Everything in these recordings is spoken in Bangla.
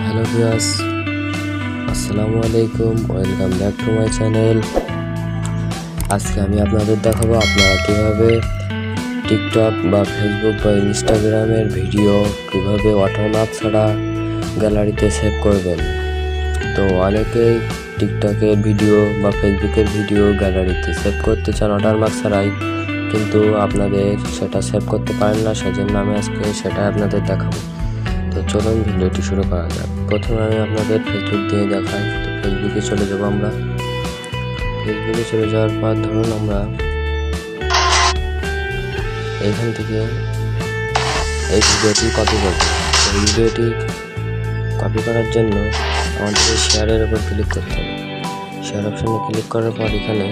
হ্যালো ভিউয়ার্স, আসসালামু আলাইকুম। Welcome back to my channel. আজকে আমি আপনাদের দেখাবো আপনারা কীভাবে টিকটক বা ফেসবুক বা ইনস্টাগ্রামের ভিডিও কীভাবে ওয়াটারমার্ক ছাড়া গ্যালারিতে সেভ করবেন। তো অনেকেই টিকটকের ভিডিও বা ফেসবুকের ভিডিও গ্যালারিতে সেভ করতে চান ওয়াটারমার্ক ছাড়াই, কিন্তু আপনাদের সেটা সেভ করতে পারেন না। সেজন্য আমি আজকে সেটা আপনাদের দেখাবো। তো চলুন ভিডিওটি শুরু করা যাক। প্রথমে আমি আপনাদের ফেসবুক দিয়ে দেখাই। তো ফেসবুকে চলে যাব আমরা। ফেসবুকে চলে যাওয়ার পর ধরুন আমরা এখান থেকে এই ভিডিওটি কপি করব। এই ভিডিওটি কপি করার জন্য আমাদের শেয়ারের উপর ক্লিক করতে হবে। শেয়ার অপশানে ক্লিক করার পর এখানে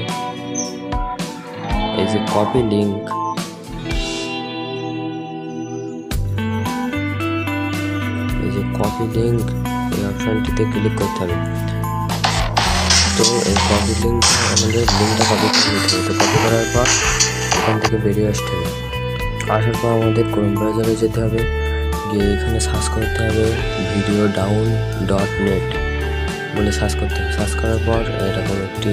এই যে কপি লিঙ্ক, কপি লিঙ্ক এই অপশানটিতে ক্লিক করতে হবে। তো এই কপি লিঙ্কটা আমাদের লিঙ্কটা কপি করে নিতে হবে। তো কপি করার পর এখান থেকে বেরিয়ে আসতে হবে। আসার পর আমাদের ক্রোম ব্রাউজারে যেতে হবে, গিয়ে এখানে সার্চ করতে হবে videodown.net বলে সার্চ করতে হবে। সার্চ করার পর এরকম একটি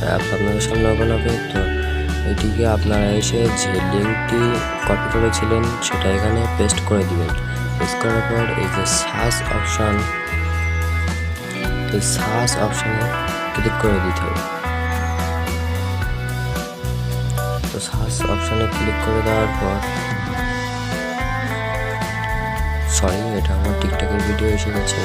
অ্যাপ আপনাদের সামনে ওপেন হবে। তো এটিকে আপনারা এসে যে লিঙ্কটি কপি করেছিলেন সেটা এখানে পেস্ট করে দিবেন। পেস্ট করার পর এই যে সার্চ অপশান, এই সার্চ অপশানে ক্লিক করে দিতে হবে। তো সার্চ অপশানে ক্লিক করে দেওয়ার পর এটা আমার টিকটকের ভিডিও এসে গেছে।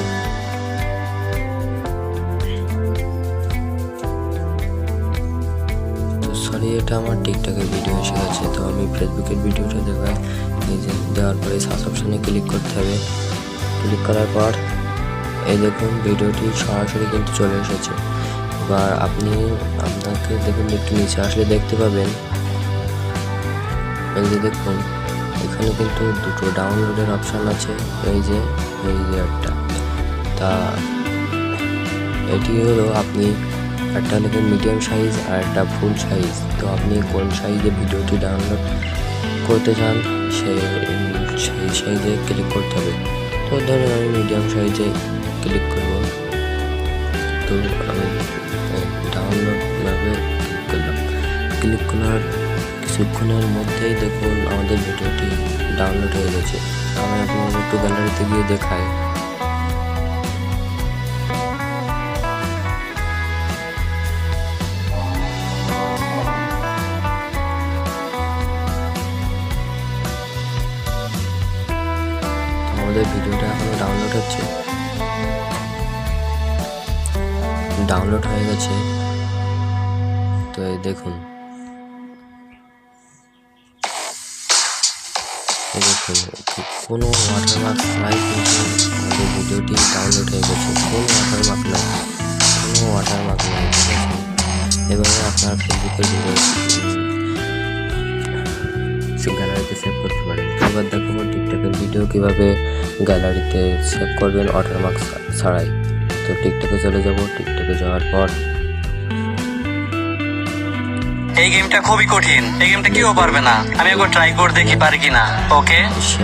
এটা আমার টিকটকের ভিডিও এসে গেছে। তো আমি ফেসবুকের ভিডিওটা দেখাই। এই যে দেওয়ার পরে সার্চ অপশানে ক্লিক করতে হবে। ক্লিক করার পর এই দেখুন ভিডিওটি সরাসরি কিন্তু চলে এসেছে। এবার আপনাকে দেখুন একটু নিচে আসলে দেখতে পাবেন, এই যে দেখুন এখানে কিন্তু দুটো ডাউনলোডের অপশান আছে। এই যে একটা, তা এটি হলো আপনি একটা লিখুন মিডিয়াম সাইজ আর একটা ফুল সাইজ। তো আপনি কোন সাইজে ভিডিওটি ডাউনলোড করতে চান সেই সাইজে ক্লিক করতে হবে। তো ধরুন আমি মিডিয়াম সাইজে ক্লিক করব। তো আমি ডাউনলোড ভাবে ক্লিক করলাম। ক্লিক করার কিছুক্ষণের মধ্যেই দেখুন আমাদের ভিডিওটি ডাউনলোড হয়ে গেছে। আমি আপনাদের একটু গ্যালারিতে গিয়ে দেখাই। আমাদের ভিডিওটা এখনো ডাউনলোড হচ্ছে, ডাউনলোড হয়ে গেছে। তো এই দেখুন কোনো ওয়াটারমার্ক নাই, কিন্তু আমাদের ভিডিওটি ডাউনলোড হয়ে গেছে। কোনো ওয়াটারমার্ক নাই, কোনো ওয়াটারমার্ক নাই। ঠিক আছে, এভাবে আপনার ফেসবুকের ভিডিও গ্যালারিতে সেভ করতে পারেন। এবার দেখাবো টিকটকের ভিডিও কীভাবে গ্যালারিতে সেভ করবেন ওয়াটারমার্ক ছাড়াই। তো টিকটকে চলে যাব। টিকটকে যাওয়ার পর এই গেমটা খুবই কঠিন, এই গেমটা কেউ পারবে না। আমি একবার ট্রাই করে দেখি পারি কিনা। ওকে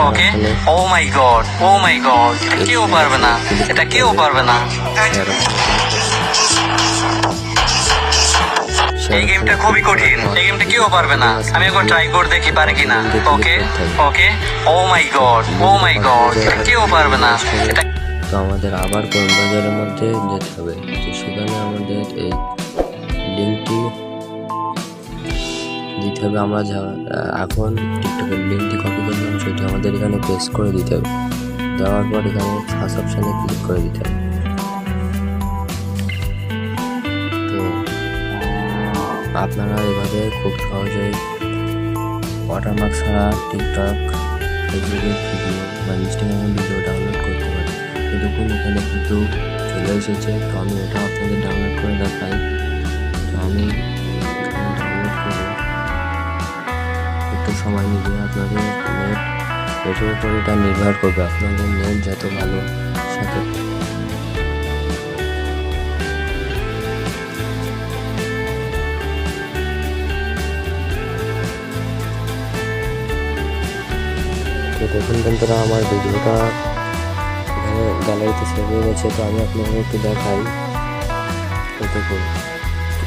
ওকে, ও মাই গড, ও মাই গড, এটা কেউ পারবে না, এটা কেউ পারবে না। এই গেমটা খুবই কঠিন, এই গেমটা কেউ পারবে না। আমি একবার ট্রাই করে দেখি পারি কিনা। ওকে ওকে, ও মাই গড, ও মাই গড, এটা কেউ পারবে না, এটা। তো আমাদের আবার ক্রোম ব্রাউজারের মধ্যে যেতে হবে। তো সেখানে আমাদের এই লিঙ্কটি দিতে হবে। আমরা এখন টিকটকের লিঙ্কটি কপি করলাম, সেটি আমাদের এখানে পেস্ট করে দিতে হবে। দেওয়ার পর এখানে সার্চ অপশানে ক্লিক করে দিতে হবে। তো আপনারা এভাবে খুব সহজেই ওয়াটারমার্ক ছাড়া টিকটক, ফেসবুকের ভিডিও বা ইনস্টাগ্রামের ভিডিও ডাউনলোড করতে পারেন। তো দেখুন এখানে কিন্তু চলে এসেছে। তো আমি এটা আপনাদের ডাউনলোড করে দেখাই। তো আমি ডাউনলোড করে একটু সময় নিবে। আপনাদের নেটের উপর এটা নির্ভর করবে, আপনাদের নেট যত ভালো সাথে। তো দেখুন বন্ধুরা, আমার ভিডিওটা এখানে গ্যালারিতে সেভ হয়ে গেছে। তো আমি আপনাদের একটু দেখাই। এই দেখুন,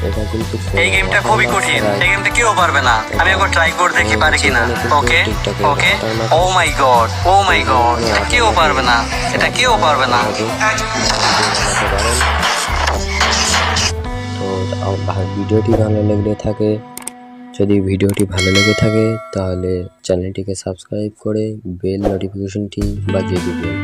এটা কিন্তু এই গেমটা খুবই কঠিন, এই গেমটা কেউ পারবে না। আমি একবার ট্রাই করে দেখি পারি কিনা। ওকে ওকে, ও মাই গড, ও মাই গড, এটা কেউ পারবে না, এটা কেউ পারবে না। তো ভিডিওটি ভালো লেগে থাকে, যদি ভিডিওটি ভালো লেগে থাকে তাহলে চ্যানেলটিকে সাবস্ক্রাইব করে বেল নোটিফিকেশনটি বাজিয়ে দিবেন।